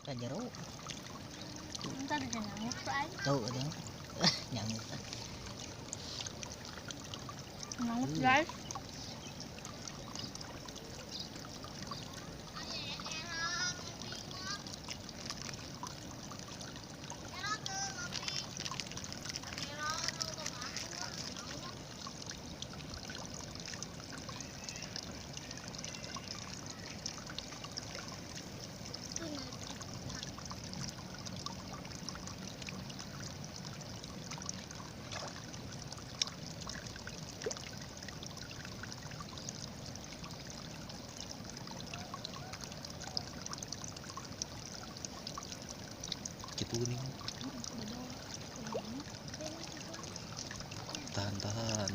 Kajero. Entar ada nyamuk tuh ay. Tahu ada. Nyamuk. Nyamuk guys. Gitu gini. Tahan.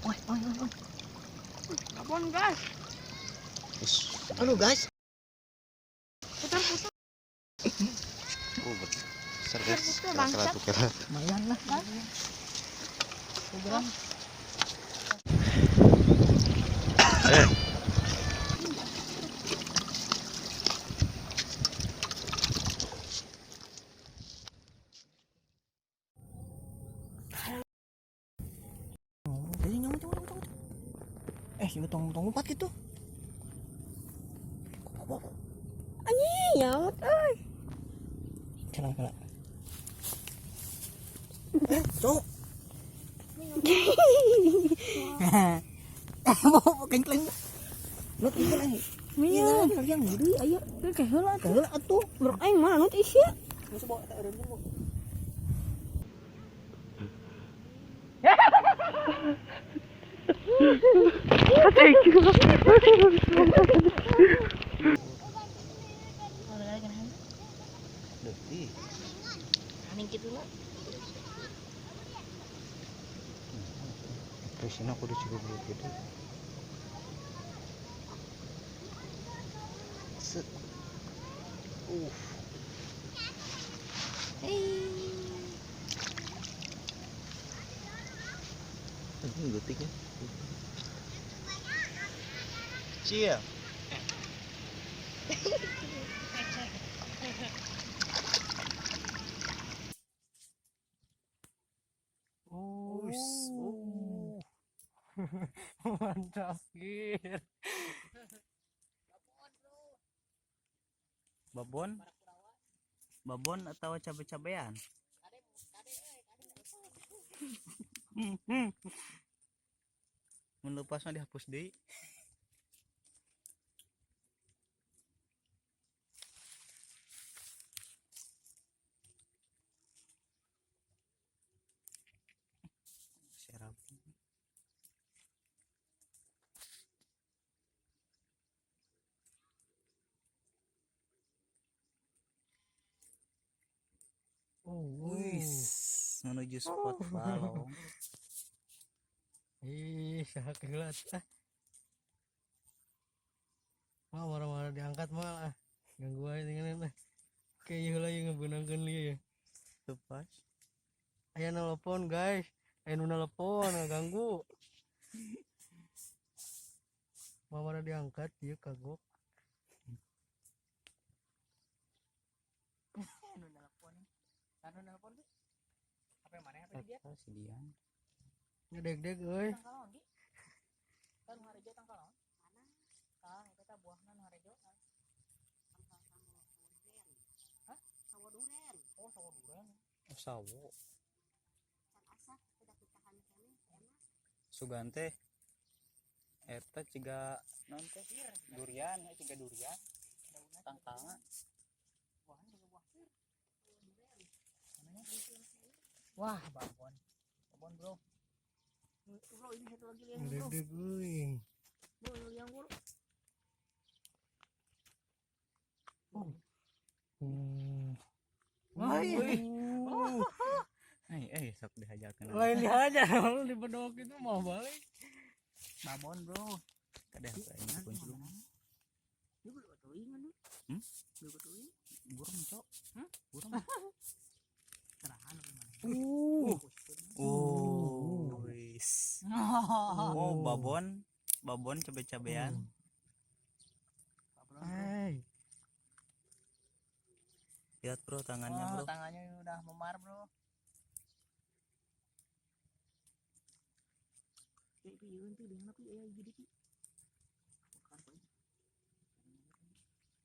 Oi. Apaan guys? Terus. Aduh guys. Putar. Oh besar guys. Bangsat. Kela. Lumayan lah. Kurang. Sini tong lompat gitu. Anjing, nyaut euy. Kala. Cok. Mau kengkleng. Nut ieu lah. Minyak. Yang gede aya. Kayak heula Atuh. Bro aing mah nut isia. Geus bawa eta eureun dulu. Thank you. Deui. Aning kitu na. Terusina kudu cukup gitu. Set. Ini gutik ya. Cia. Mantap gil. Babon atau cabe-cabean? Melepasnya dihapus deui. Serap. Menuju spot balong. Ih, sakelat. Mah marah-marah diangkat mah. Ganggu aja dengan kayak heula yang ngebenangkeun lieu ya. Lepas. Aya nelpon, guys. Aya nu nelpon ngaganggu. Mah marah diangkat ieu kagok. Nu nelpon. Anu nelpon tuh. HP mana HP dia? Si Dian. Ngedeg-deg euy. Tangkalon di. Kan harejo tangkalon. Mana? Tang eta buahna nu harejo. Hah? Sawo duren. Oh, sawo duren. Sawo. Kan asak udah pitahan kene enak. Sugante. Eta ciga naon teh? Durian, ciga durian. Tangkalna. Buahnya juga buah pir. Wah, babon bro. Bro, ini satu lagi yang bro. Ngedeg-deg euy. Bro, yang bro. Sok dihajarkan. Lain dihajar, lu di bedok itu mau balik. Babon bro. Kada ini kunci lu. Dia boleh batuin kan? Boleh batuin? Burung, Cok. Burung. Serahan apa mana? Wis. Babon cabe-cabean. Hai. Lihat bro tangannya Oh, bro. tangannya udah memar bro.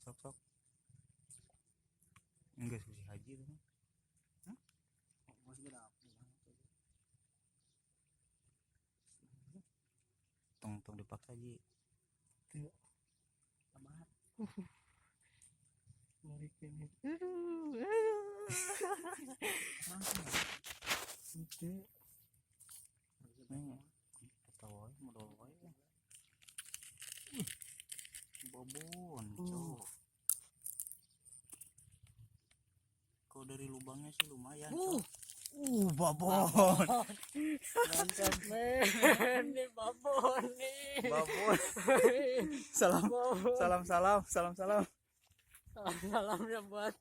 Sok sok. Enggak susi haji tuh. Tong dipaksa ji. Mari kene. Ente Nih. Ketawa modal wae. Babon, cok. Kalau dari lubangnya sih lumayan, cok. Babon. mantap men, ini babon nih. Babon. Salam. Salam. Salamnya buat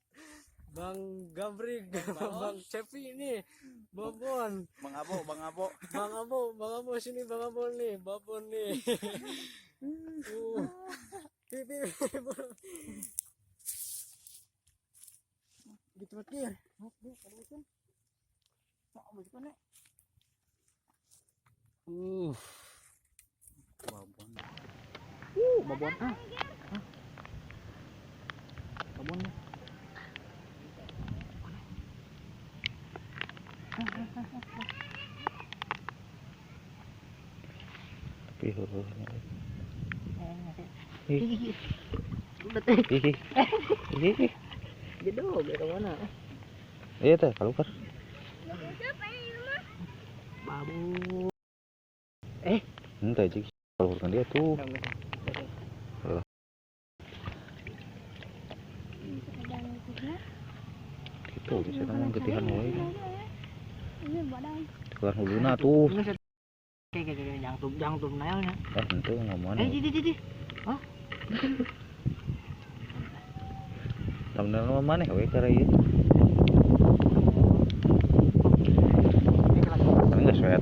Bang Gabrik, Bang Cepi ini, babon. Bang Abo. Bang Abo sini Bang Abo nih, babon nih. Di tempat dia. Babon. Babon. Babon. Tapi Udah teh. Ih. Jodoh ke mana? Iya teh, keluar. Babu. Entah cik, keluarkan dia tuh. Gitu, bisa ngomong ketihan wae. Keluar huluna tuh. Kayak jantung nailnya. Ente ngomong. Di. Oh. Thumbnail mana we cara ieu? Enggak saya